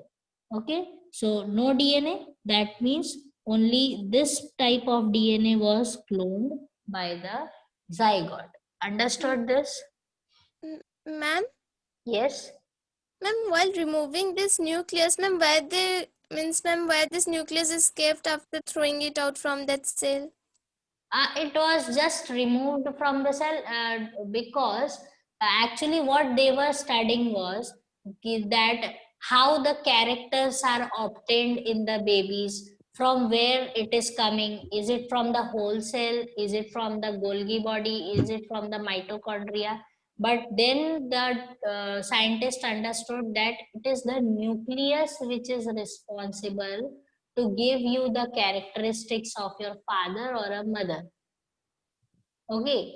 Okay, so no DNA. That means only this type of DNA was cloned by the zygote. Understood this? Ma'am, Yes. ma'am, while removing this nucleus, ma'am, where they means, ma'am, where this nucleus is kept after throwing it out from that cell? It was just removed from the cell because actually what they were studying was that how the characters are obtained in the babies, from where it is coming. Is it from the whole cell? Is it from the Golgi body? Is it from the mitochondria? but then the scientist understood that it is the nucleus which is responsible to give you the characteristics of your father or a mother. Okay.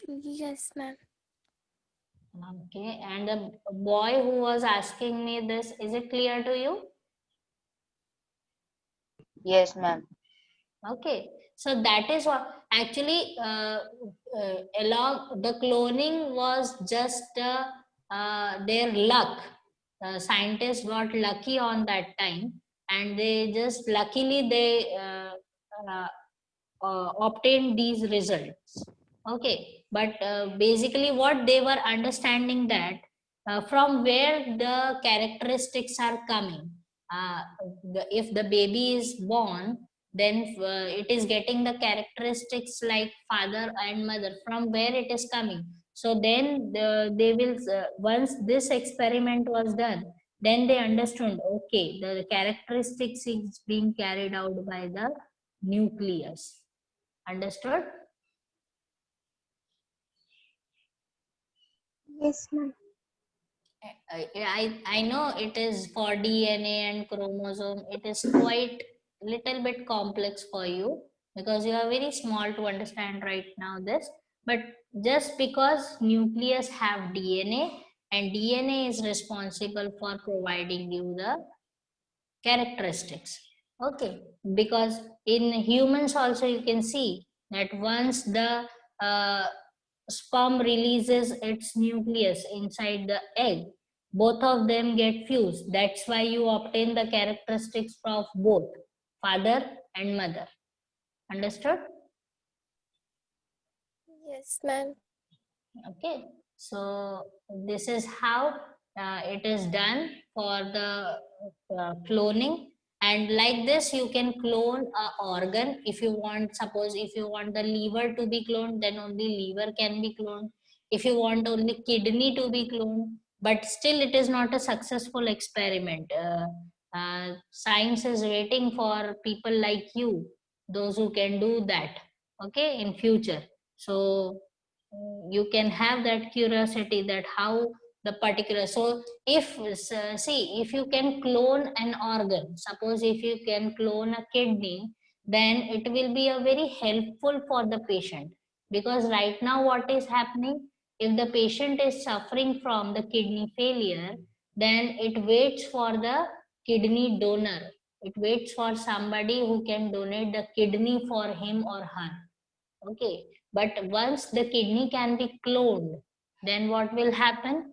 Yes, ma'am. Okay, and the boy who was asking me this, is it clear to you? Yes, ma'am. Okay, so that is what actually along the cloning was just their luck. Scientists got lucky on that time, and they just luckily they uh, obtained these results. Okay, but basically what they were understanding that from where the characteristics are coming. uh, if the baby is born, then it is getting the characteristics like father and mother, from where it is coming. So then they will once this experiment was done, then they understood, okay, the characteristics is being carried out by the nucleus. Understood? Yes, ma'am. I know it is for DNA and chromosome, it is quite little bit complex for you because you are very small to understand right now this. But just because nucleus have DNA, and DNA is responsible for providing you the characteristics. Okay, because in humans also you can see that once the uh, sperm releases its nucleus inside the egg, both of them get fused. That's why you obtain the characteristics of both father and mother. Understood? Yes, ma'am. Okay, so this is how it is done for the cloning. And like this you can clone a organ if you want. Suppose if you want the liver to be cloned, then only liver can be cloned. If you want only kidney to be cloned, but still it is not a successful experiment. Science is waiting for people like you, those who can do that, okay, in future. So you can have that curiosity that how the particular. So if see, if you can clone an organ, suppose if you can clone a kidney, then it will be a very helpful for the patient. Because right now what is happening, if the patient is suffering from the kidney failure, then it waits for the kidney donor. It waits for somebody who can donate the kidney for him or her. Okay, but once the kidney can be cloned, then what will happen?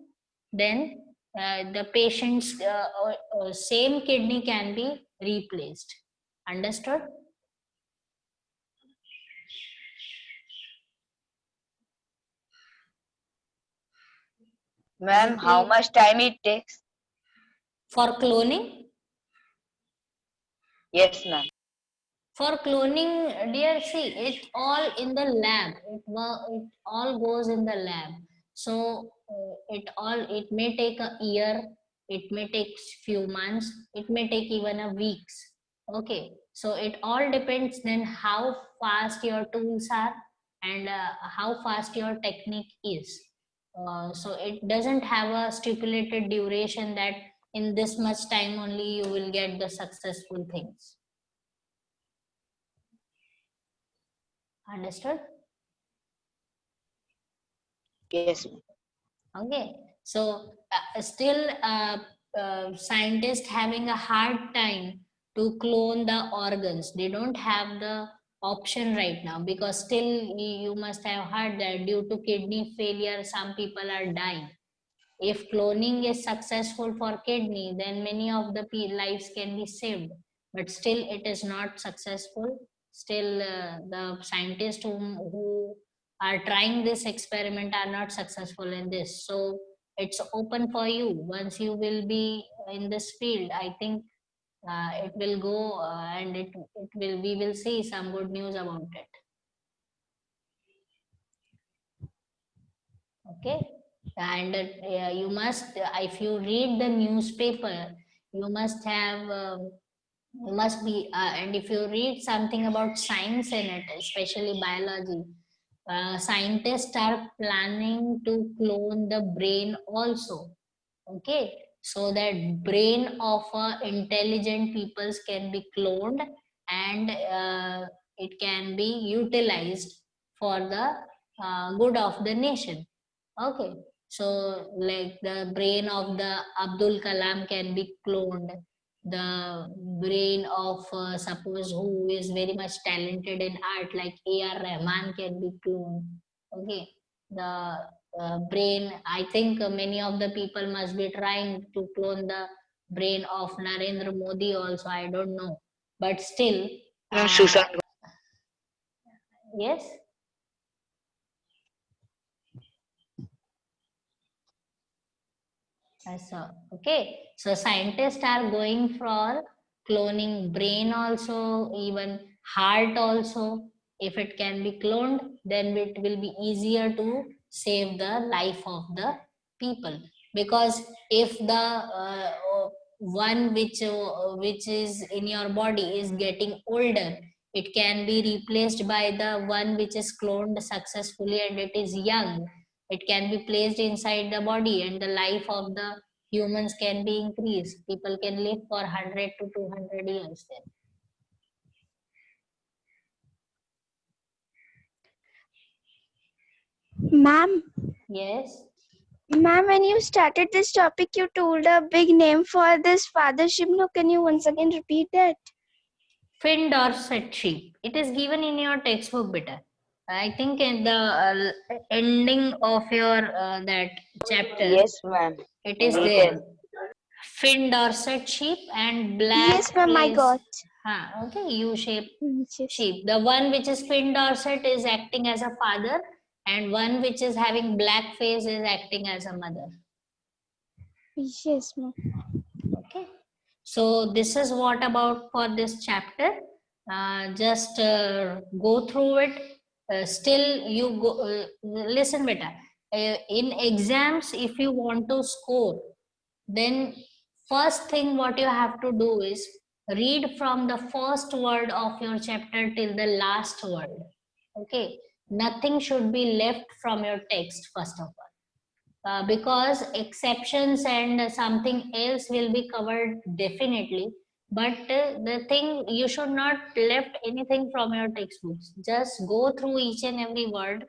Then the patient's same kidney can be replaced. Understood? Is Ma'am, it how clear? much time it takes? For cloning? Yes, ma'am. For cloning, dear, see, it all in the lab. It all goes in the lab. So it may take a year, it may take few months, it may take even a weeks. Okay, so it all depends then how fast your tools are, and how fast your technique is. So it doesn't have a stipulated duration that in this much time only you will get the successful things. Understood? Yes, ma'am. Okay. So still scientists having a hard time to clone the organs. They don't have the option right now, because still you must have heard that due to kidney failure, some people are dying. If cloning is successful for kidney, then many of the lives can be saved. But still it is not successful. Still the scientists who are trying this experiment are not successful in this. So it's open for you. Once you will be in this field, I think it will go and it will, we will see some good news about it. Okay, and you must if you read the newspaper, you must have you must be and if you read something about science in it, especially biology, scientists are planning to clone the brain also. Okay, so that brain of intelligent peoples can be cloned, and it can be utilized for the good of the nation. Okay, so like the brain of the Abdul Kalam can be cloned, the brain of suppose who is very much talented in art like A.R. Rahman can be cloned. Okay, the brain, I think many of the people must be trying to clone the brain of Narendra Modi also, I don't know, but still, Susan. yes. So, okay, so scientists are going for cloning brain also, even heart also. If it can be cloned, then it will be easier to save the life of the people. Because if the one which is in your body is getting older, it can be replaced by the one which is cloned successfully and it is young. It can be placed inside the body and the life of the humans can be increased. People can live for 100 to 200 years then. Ma'am, Yes. ma'am, when you started this topic, you told a big name for this fathership. No, can you once again repeat that? Fin Dorset sheep. It is given in your textbook, beta. I think in the ending of your that chapter, Yes, ma'am. it is Detail. there. Fin Dorset sheep and black Yes, ma'am, I face. got. Okay, U-shaped Yes. sheep. The one which is Fin Dorset is acting as a father, and one which is having black face is acting as a mother. Yes, ma'am. Okay, so this is what about for this chapter. Just go through it. Still you go listen beta. In exams, if you want to score, then first thing what you have to do is read from the first word of your chapter till the last word. Okay, nothing should be left from your text first of all. Because exceptions and something else will be covered definitely, but the thing, you should not left anything from your textbooks. Just go through each and every word,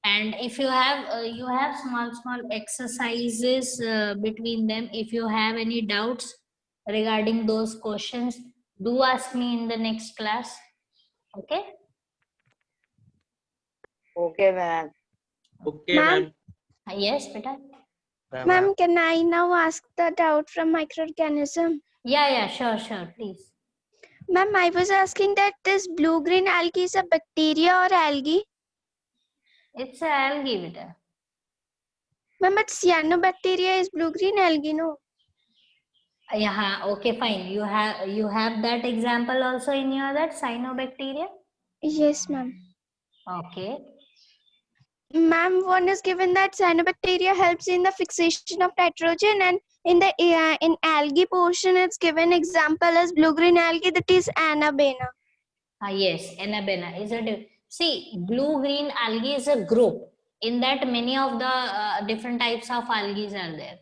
and if you have small exercises between them. If you have any doubts regarding those questions, do ask me in the next class. Okay. Okay, ma'am. Okay, Ma'am, ma'am. Yes, beta. ma'am, can I now ask the doubt from microorganism? Yeah, sure, please. Ma'am, I was asking that this blue-green algae is a bacteria or algae? It's a algae, beta. Ma'am, but cyanobacteria is blue-green algae, no? Yeah, okay, fine. You have that example also in your that cyanobacteria. Yes, ma'am. Okay. Ma'am, one is given that cyanobacteria helps in the fixation of nitrogen, and in the in algae portion, it's given example as blue-green algae, that is Anabena. Yes, Anabena is see, blue-green algae is a group. In that, many of the different types of algae are there.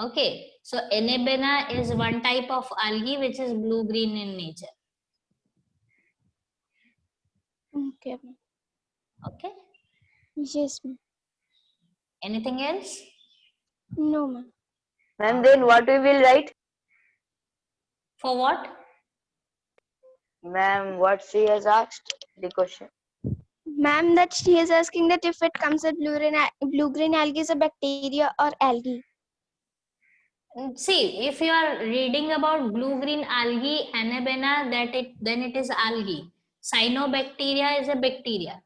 Okay, so Anabena is one type of algae which is blue-green in nature. Okay, ma'am. Okay. Yes, ma'am. Anything else? No, ma'am. Ma'am, then what we will write? For what? Ma'am, what she has asked the question. Ma'am, that she is asking that if it comes that blue-green algae is a bacteria or algae. See, if you are reading about blue-green algae, Anabena, then it is algae. Cyanobacteria is a bacteria.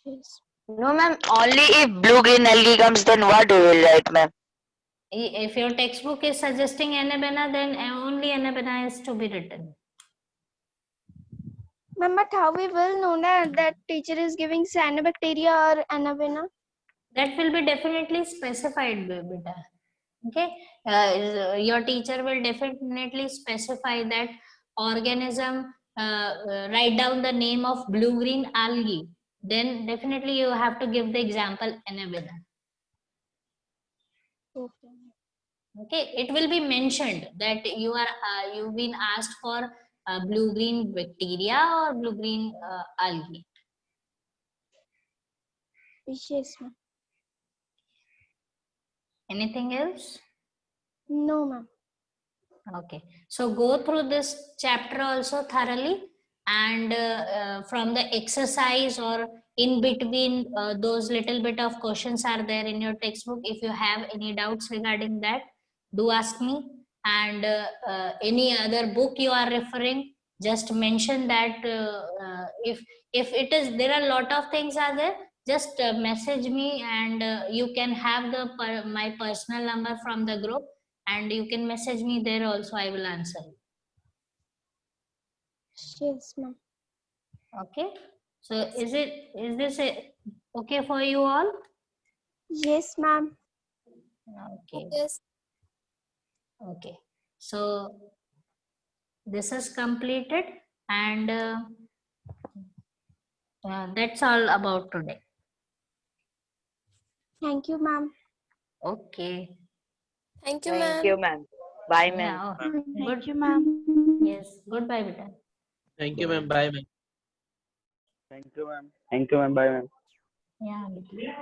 Yes. No, ma'am. Only if blue green algae comes, then what we will write, ma'am? If your textbook is suggesting Anabena, then only Anabena is to be written. Ma'am, but how we will know that teacher is giving cyanobacteria or Anabena? That will be definitely specified, beta. Okay, your teacher will definitely specify that organism, write down the name of blue-green algae, then definitely you have to give the example Enabida. Okay. Okay, it will be mentioned that you are you've been asked for blue-green bacteria or blue-green algae. Yes, ma'am. Anything else? No, ma'am. Okay, so go through this chapter also thoroughly, and from the exercise or in between those little bit of questions are there in your textbook. If you have any doubts regarding that, do ask me. And any other book you are referring, just mention that. If it is, there are a lot of things are there, just message me, and you can have the my personal number from the group, and you can message me there also. I will answer you. Yes, ma'am. Okay, so is this okay for you all? Yes, ma'am. Okay. Yes. Okay, so this is completed, and that's all about today. Thank you, ma'am. Okay. Thank you, Thank ma'am. you, ma'am. Bye, ma'am. Yeah. Thank Good. you, ma'am. Yes. Goodbye, beta. Thank you, ma'am. Bye, ma'am. Thank you, ma'am. Thank you, ma'am. Bye, ma'am. Yeah. Beta.